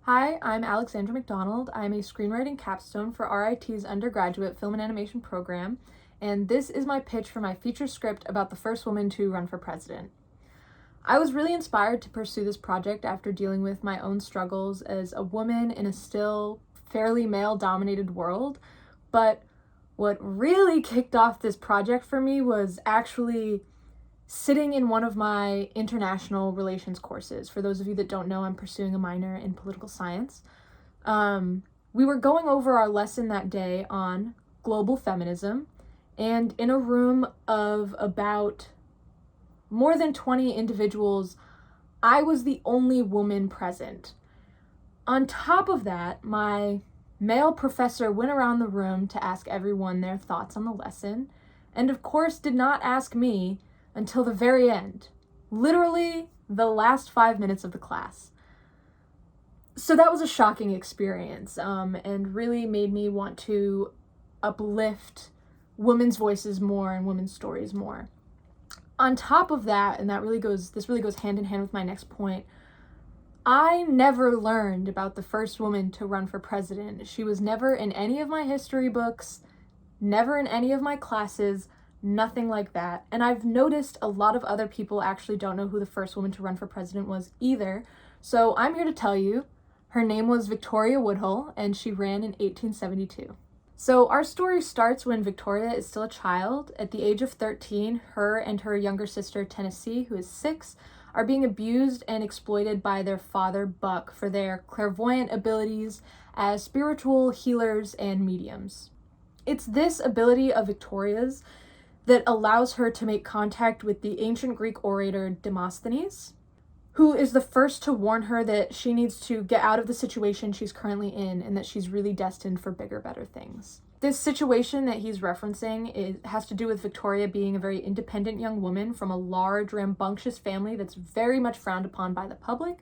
Hi, I'm Alexandra McDonald. I'm a screenwriting capstone for RIT's undergraduate film and animation program, and this is my pitch for my feature script about the first woman to run for president. I was really inspired to pursue this project after dealing with my own struggles as a woman in a still fairly male-dominated world, but what really kicked off this project for me was actually sitting in one of my international relations courses. For those of you that don't know, I'm pursuing a minor in political science. We were going over our lesson that day on global feminism, and in a room of about more than 20 individuals, I was the only woman present. On top of that, my male professor went around the room to ask everyone their thoughts on the lesson, and of course did not ask me until the very end, literally the last 5 minutes of the class. So that was a shocking experience, and really made me want to uplift women's voices more and women's stories more. On top of that, and this really goes hand in hand with my next point, I never learned about the first woman to run for president. She was never in any of my history books, never in any of my classes, nothing like that. And I've noticed a lot of other people actually don't know who the first woman to run for president was either. So I'm here to tell you, her name was Victoria Woodhull, and she ran in 1872. So our story starts when Victoria is still a child. At the age of 13, her and her younger sister, Tennessee, who is 6, are being abused and exploited by their father, Buck, for their clairvoyant abilities as spiritual healers and mediums. It's this ability of Victoria's that allows her to make contact with the ancient Greek orator Demosthenes, who is the first to warn her that she needs to get out of the situation she's currently in and that she's really destined for bigger, better things. This situation that he's referencing has to do with Victoria being a very independent young woman from a large, rambunctious family that's very much frowned upon by the public.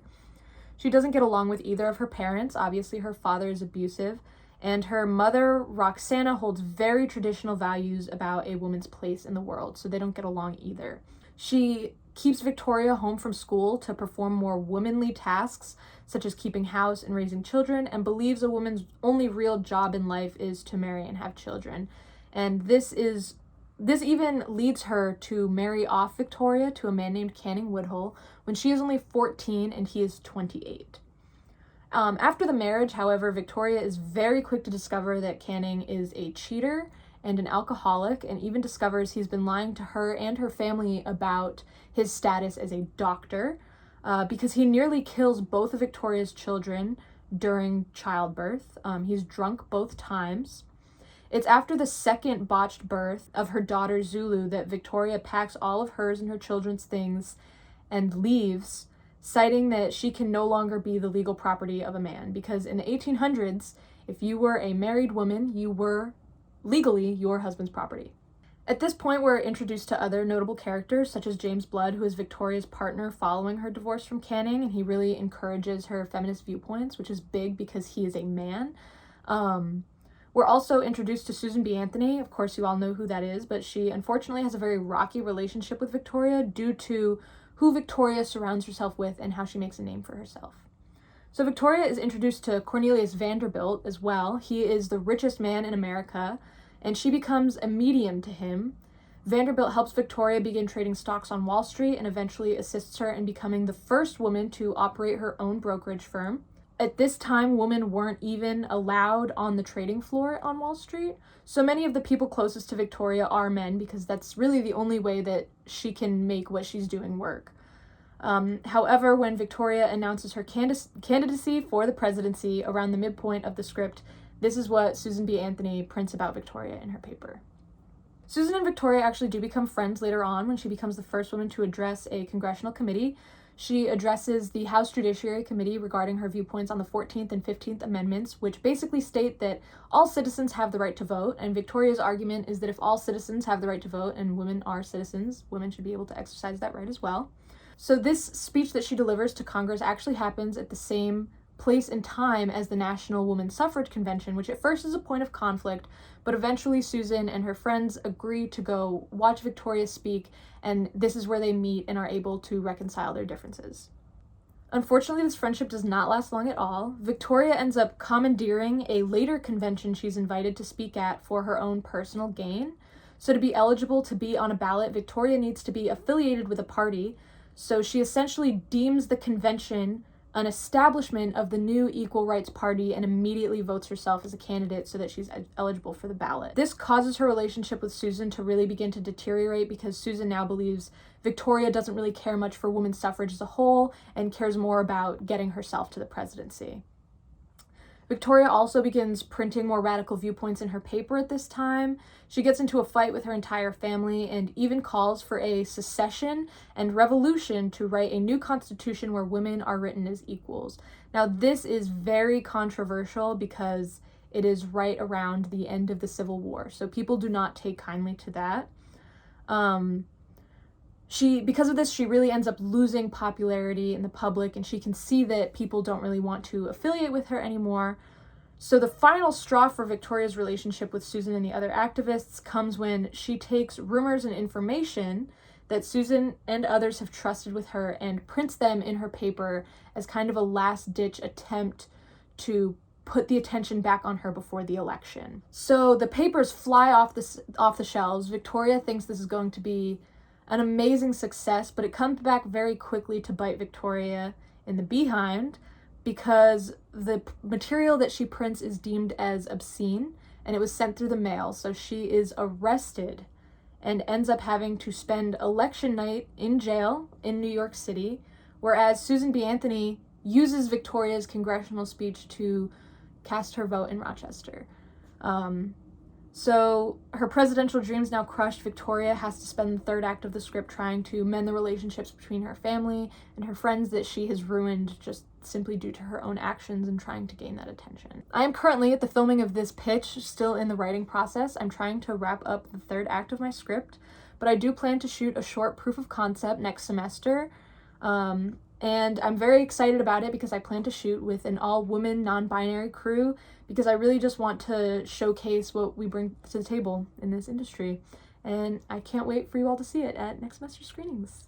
She doesn't get along with either of her parents. Obviously, her father is abusive, and her mother, Roxana, holds very traditional values about a woman's place in the world, so they don't get along either. She keeps Victoria home from school to perform more womanly tasks, such as keeping house and raising children, and believes a woman's only real job in life is to marry and have children. And this even leads her to marry off Victoria to a man named Canning Woodhull when she is only 14 and he is 28. After the marriage, however, Victoria is very quick to discover that Canning is a cheater and an alcoholic, and even discovers he's been lying to her and her family about his status as a doctor, because he nearly kills both of Victoria's children during childbirth. He's drunk both times. It's after the second botched birth of her daughter Zulu that Victoria packs all of hers and her children's things and leaves, citing that she can no longer be the legal property of a man, because in the 1800s, if you were a married woman, you were legally your husband's property. At this point, we're introduced to other notable characters, such as James Blood, who is Victoria's partner following her divorce from Canning, and he really encourages her feminist viewpoints, which is big because he is a man. We're also introduced to Susan B. Anthony. Of course, you all know who that is, but she unfortunately has a very rocky relationship with Victoria due to who Victoria surrounds herself with and how she makes a name for herself. So Victoria is introduced to Cornelius Vanderbilt as well. He is the richest man in America, and she becomes a medium to him. Vanderbilt helps Victoria begin trading stocks on Wall Street and eventually assists her in becoming the first woman to operate her own brokerage firm. At this time, women weren't even allowed on the trading floor on Wall Street, so many of the people closest to Victoria are men, because that's really the only way that she can make what she's doing work. However, when Victoria announces her candidacy for the presidency around the midpoint of the script, this is what Susan B. Anthony prints about Victoria in her paper. Susan and Victoria actually do become friends later on when she becomes the first woman to address a congressional committee. She addresses the House Judiciary Committee regarding her viewpoints on the 14th and 15th Amendments, which basically state that all citizens have the right to vote, and Victoria's argument is that if all citizens have the right to vote and women are citizens, women should be able to exercise that right as well. So this speech that she delivers to Congress actually happens at the same place and time as the National Women's Suffrage Convention, which at first is a point of conflict, but eventually Susan and her friends agree to go watch Victoria speak, and this is where they meet and are able to reconcile their differences. Unfortunately, this friendship does not last long at all. Victoria ends up commandeering a later convention she's invited to speak at for her own personal gain. So to be eligible to be on a ballot, Victoria needs to be affiliated with a party. So she essentially deems the convention an establishment of the new Equal Rights Party and immediately votes herself as a candidate so that she's eligible for the ballot. This causes her relationship with Susan to really begin to deteriorate because Susan now believes Victoria doesn't really care much for women's suffrage as a whole and cares more about getting herself to the presidency. Victoria also begins printing more radical viewpoints in her paper at this time. She gets into a fight with her entire family and even calls for a secession and revolution to write a new constitution where women are written as equals. Now, this is very controversial because it is right around the end of the Civil War, so people do not take kindly to that. Because of this, she really ends up losing popularity in the public, and she can see that people don't really want to affiliate with her anymore. So the final straw for Victoria's relationship with Susan and the other activists comes when she takes rumors and information that Susan and others have trusted with her and prints them in her paper as kind of a last-ditch attempt to put the attention back on her before the election. So the papers fly off the shelves. Victoria thinks this is going to be an amazing success, but it comes back very quickly to bite Victoria in the behind because the material that she prints is deemed as obscene and it was sent through the mail. So she is arrested and ends up having to spend election night in jail in New York City, whereas Susan B. Anthony uses Victoria's congressional speech to cast her vote in Rochester. So her presidential dreams now crushed. Victoria has to spend the third act of the script trying to mend the relationships between her family and her friends that she has ruined just simply due to her own actions and trying to gain that attention. I am currently at the filming of this pitch, still in the writing process. I'm trying to wrap up the third act of my script, but I do plan to shoot a short proof of concept next semester. And I'm very excited about it because I plan to shoot with an all-woman, non-binary crew because I really just want to showcase what we bring to the table in this industry. And I can't wait for you all to see it at next semester's screenings.